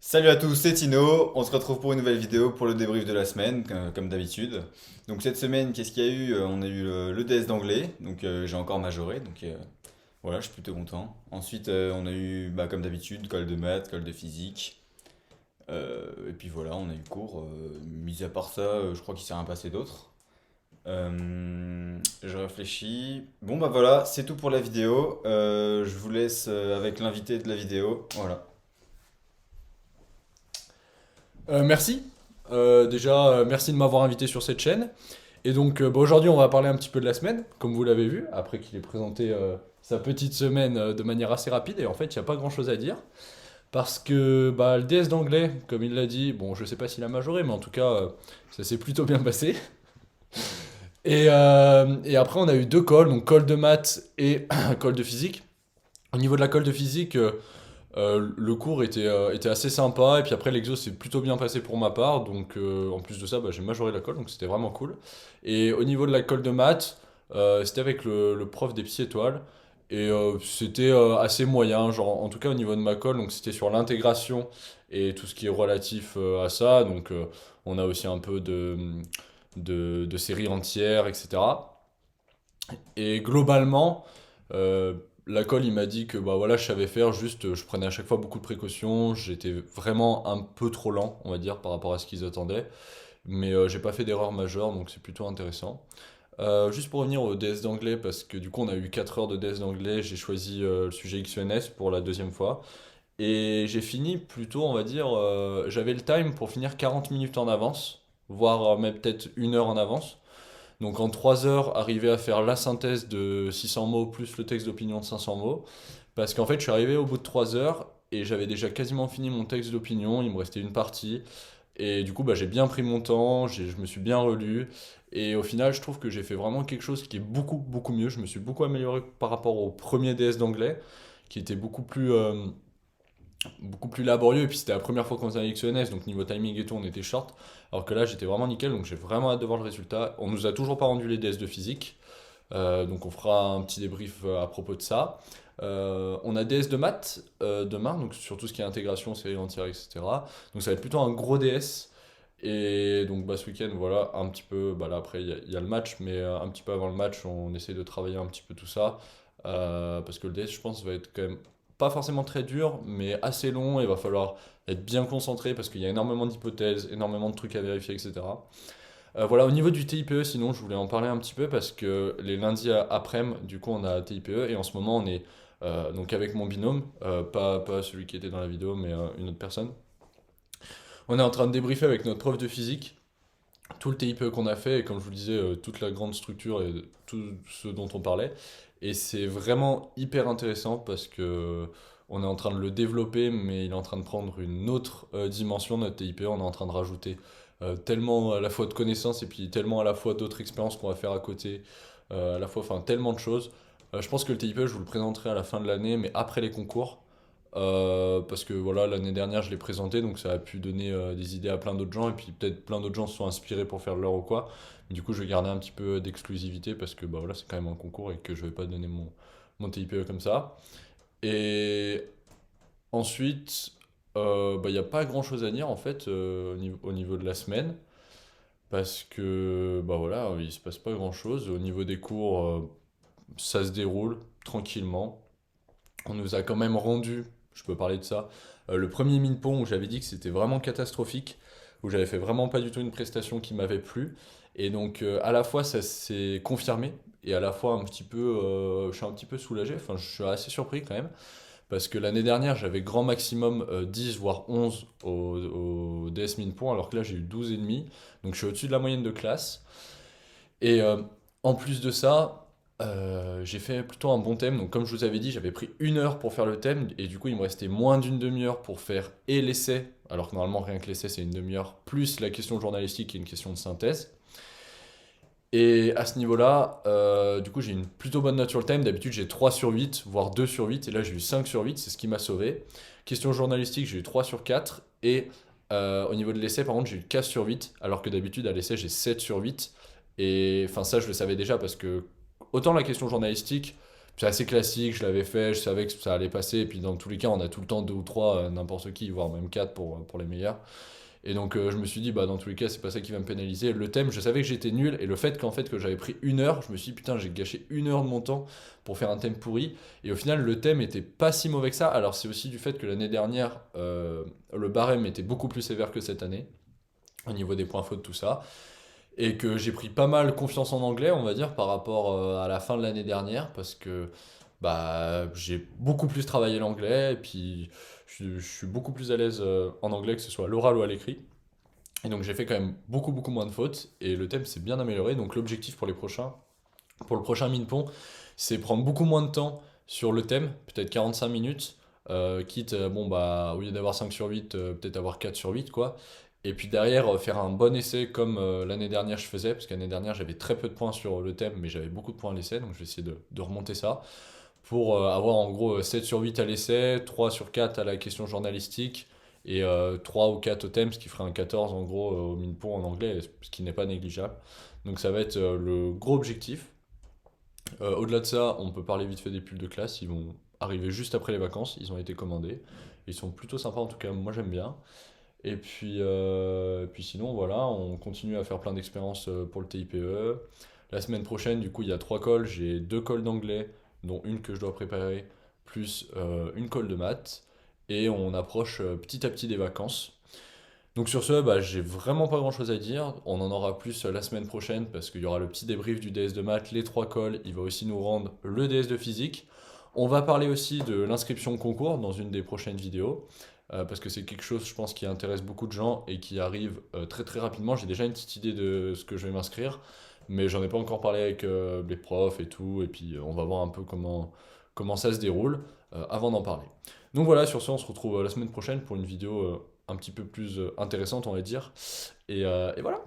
Salut à tous, c'est Tino. On se retrouve pour une nouvelle vidéo pour le débrief de la semaine, comme d'habitude. Donc cette semaine, qu'est-ce qu'il y a eu? On a eu le DS d'anglais, donc j'ai encore majoré, donc voilà, je suis plutôt content. Ensuite, on a eu, bah, comme d'habitude, colle de maths, colle de physique. Et puis voilà, on a eu cours. Mis à part ça, je crois qu'il s'est rien passé d'autre. Je réfléchis. Bon bah voilà, c'est tout pour la vidéo. Je vous laisse avec l'invité de la vidéo. Voilà. Merci. Déjà, merci de m'avoir invité sur cette chaîne. Et donc, aujourd'hui, on va parler un petit peu de la semaine, comme vous l'avez vu, après qu'il ait présenté sa petite semaine de manière assez rapide. Et en fait, il n'y a pas grand-chose à dire. Parce que bah, le DS d'anglais, comme il l'a dit, bon, je sais pas s'il a majoré, mais en tout cas, ça s'est plutôt bien passé. Et après, on a eu deux calls, donc call de maths et call de physique. Au niveau de la colle de physique, le cours était assez sympa, et puis après l'exo s'est plutôt bien passé pour ma part, donc en plus de ça, bah, j'ai majoré la colle, donc c'était vraiment cool. Et au niveau de la colle de maths, c'était avec le prof des psy étoiles, et c'était assez moyen, genre en tout cas au niveau de ma colle, donc c'était sur l'intégration et tout ce qui est relatif à ça, donc on a aussi un peu de séries entières, etc. Et globalement, euh, la colle, il m'a dit que bah voilà, je savais faire, juste je prenais à chaque fois beaucoup de précautions, j'étais vraiment un peu trop lent, on va dire, par rapport à ce qu'ils attendaient, mais j'ai pas fait d'erreur majeure, donc c'est plutôt intéressant. Juste pour revenir au DS d'anglais, parce que du coup on a eu 4 heures de DS d'anglais, j'ai choisi le sujet XENS pour la deuxième fois, et j'ai fini plutôt, on va dire, j'avais le time pour finir 40 minutes en avance, voire même peut-être 1 heure en avance. Donc en 3 heures, arriver à faire la synthèse de 600 mots plus le texte d'opinion de 500 mots. Parce qu'en fait, je suis arrivé au bout de 3 heures et j'avais déjà quasiment fini mon texte d'opinion. Il me restait une partie. Et du coup, bah, j'ai bien pris mon temps, je me suis bien relu. Et au final, je trouve que j'ai fait vraiment quelque chose qui est beaucoup, beaucoup mieux. Je me suis beaucoup amélioré par rapport au premier DS d'anglais, qui était beaucoup plus laborieux. Et puis c'était la première fois qu'on faisait avec XENS, donc niveau timing et tout, on était short. Alors que là, j'étais vraiment nickel, donc j'ai vraiment hâte de voir le résultat. On nous a toujours pas rendu les DS de physique, donc on fera un petit débrief à propos de ça. On a DS de maths demain, donc sur tout ce qui est intégration, série entière, etc. Donc ça va être plutôt un gros DS. Et donc bah, ce week-end, voilà, un petit peu, bah, là après il y a le match, mais un petit peu avant le match, on essaie de travailler un petit peu tout ça. Parce que le DS, je pense, va être quand même pas forcément très dur, mais assez long, et il va falloir être bien concentré parce qu'il y a énormément d'hypothèses, énormément de trucs à vérifier, etc. Voilà, au niveau du TIPE, sinon, je voulais en parler un petit peu parce que les lundis après-midi, du coup, on a TIPE et en ce moment, on est donc avec mon binôme, pas celui qui était dans la vidéo, mais une autre personne. On est en train de débriefer avec notre prof de physique tout le TIPE qu'on a fait et comme je vous le disais, toute la grande structure et tout ce dont on parlait. Et c'est vraiment hyper intéressant parce que on est en train de le développer, mais il est en train de prendre une autre dimension, notre TIPE. On est en train de rajouter tellement à la fois de connaissances et puis tellement à la fois d'autres expériences qu'on va faire à côté, à la fois, enfin, tellement de choses. Je pense que le TIPE, je vous le présenterai à la fin de l'année, mais après les concours. Parce que voilà, l'année dernière je l'ai présenté, donc ça a pu donner des idées à plein d'autres gens, et puis peut-être plein d'autres gens se sont inspirés pour faire le leur ou quoi. Mais du coup, je vais garder un petit peu d'exclusivité parce que bah voilà, c'est quand même un concours et que je vais pas donner mon TIPE comme ça. Et ensuite, bah, il n'y a pas grand-chose à dire en fait au niveau de la semaine, parce que bah voilà, il se passe pas grand-chose. Au niveau des cours, ça se déroule tranquillement. On nous a quand même rendu, je peux parler de ça, le premier Minpon où j'avais dit que c'était vraiment catastrophique, où j'avais fait vraiment pas du tout une prestation qui m'avait plu. Et donc à la fois ça s'est confirmé, et à la fois un petit peu, je suis un petit peu soulagé, enfin je suis assez surpris quand même, parce que l'année dernière j'avais grand maximum 10 voire 11 au DS Minpon, alors que là j'ai eu 12 et demi, donc je suis au-dessus de la moyenne de classe. Et en plus de ça, j'ai fait plutôt un bon thème. Donc, comme je vous avais dit, j'avais pris 1 heure pour faire le thème. Et du coup, il me restait moins d'une demi-heure pour faire et l'essai. Alors que normalement, rien que l'essai, c'est une demi-heure. Plus la question journalistique qui est une question de synthèse. Et à ce niveau-là, du coup, j'ai une plutôt bonne note sur le thème. D'habitude, j'ai 3 sur 8, voire 2 sur 8. Et là, j'ai eu 5 sur 8. C'est ce qui m'a sauvé. Question journalistique, j'ai eu 3 sur 4. Et au niveau de l'essai, par contre, j'ai eu 4 sur 8. Alors que d'habitude, à l'essai, j'ai 7 sur 8. Et enfin, ça, je le savais déjà parce que autant la question journalistique, C'est assez classique, je l'avais fait, je savais que ça allait passer, et puis dans tous les cas, on a tout le temps deux ou trois, n'importe qui, voire même quatre pour les meilleurs. Et donc je me suis dit, bah dans tous les cas, c'est pas ça qui va me pénaliser. Le thème, je savais que j'étais nul, et le fait qu'en fait que j'avais pris 1 heure, je me suis dit, putain, j'ai gâché 1 heure de mon temps pour faire un thème pourri. Et au final, le thème était pas si mauvais que ça. Alors c'est aussi du fait que l'année dernière, le barème était beaucoup plus sévère que cette année, au niveau des points fautes, tout ça. Et que j'ai pris pas mal confiance en anglais, on va dire, par rapport à la fin de l'année dernière, parce que bah, j'ai beaucoup plus travaillé l'anglais, et puis je suis beaucoup plus à l'aise en anglais, que ce soit à l'oral ou à l'écrit. Et donc j'ai fait quand même beaucoup beaucoup moins de fautes, et le thème s'est bien amélioré. Donc l'objectif pour le prochain Minpon, c'est prendre beaucoup moins de temps sur le thème, peut-être 45 minutes, quitte, bon bah, au lieu d'avoir 5 sur 8, peut-être avoir 4 sur 8 quoi. Et puis derrière, faire un bon essai comme l'année dernière je faisais, parce que l'année dernière j'avais très peu de points sur le thème, mais j'avais beaucoup de points à l'essai, donc je vais essayer de remonter ça, pour avoir en gros 7 sur 8 à l'essai, 3 sur 4 à la question journalistique, et 3 ou 4 au thème, ce qui ferait un 14 en gros au Minpon en anglais, ce qui n'est pas négligeable. Donc ça va être le gros objectif. Au-delà de ça, on peut parler vite fait des pulls de classe. Ils vont arriver juste après les vacances. Ils ont été commandés. Ils sont plutôt sympas, en tout cas, moi j'aime bien. Et puis sinon, voilà, on continue à faire plein d'expériences pour le TIPE. La semaine prochaine, du coup, il y a 3 calls. J'ai 2 calls d'anglais, dont une que je dois préparer, plus une call de maths. Et on approche petit à petit des vacances. Donc sur ce, bah, j'ai vraiment pas grand-chose à dire. On en aura plus la semaine prochaine parce qu'il y aura le petit débrief du DS de maths, les 3 calls. Il va aussi nous rendre le DS de physique. On va parler aussi de l'inscription au concours dans une des prochaines vidéos, parce que c'est quelque chose, je pense, qui intéresse beaucoup de gens et qui arrive très très rapidement. J'ai déjà une petite idée de ce que je vais m'inscrire, mais j'en ai pas encore parlé avec les profs et tout. Et puis on va voir un peu comment ça se déroule avant d'en parler. Donc voilà, sur ce, on se retrouve la semaine prochaine pour une vidéo un petit peu plus intéressante, on va dire. Et voilà.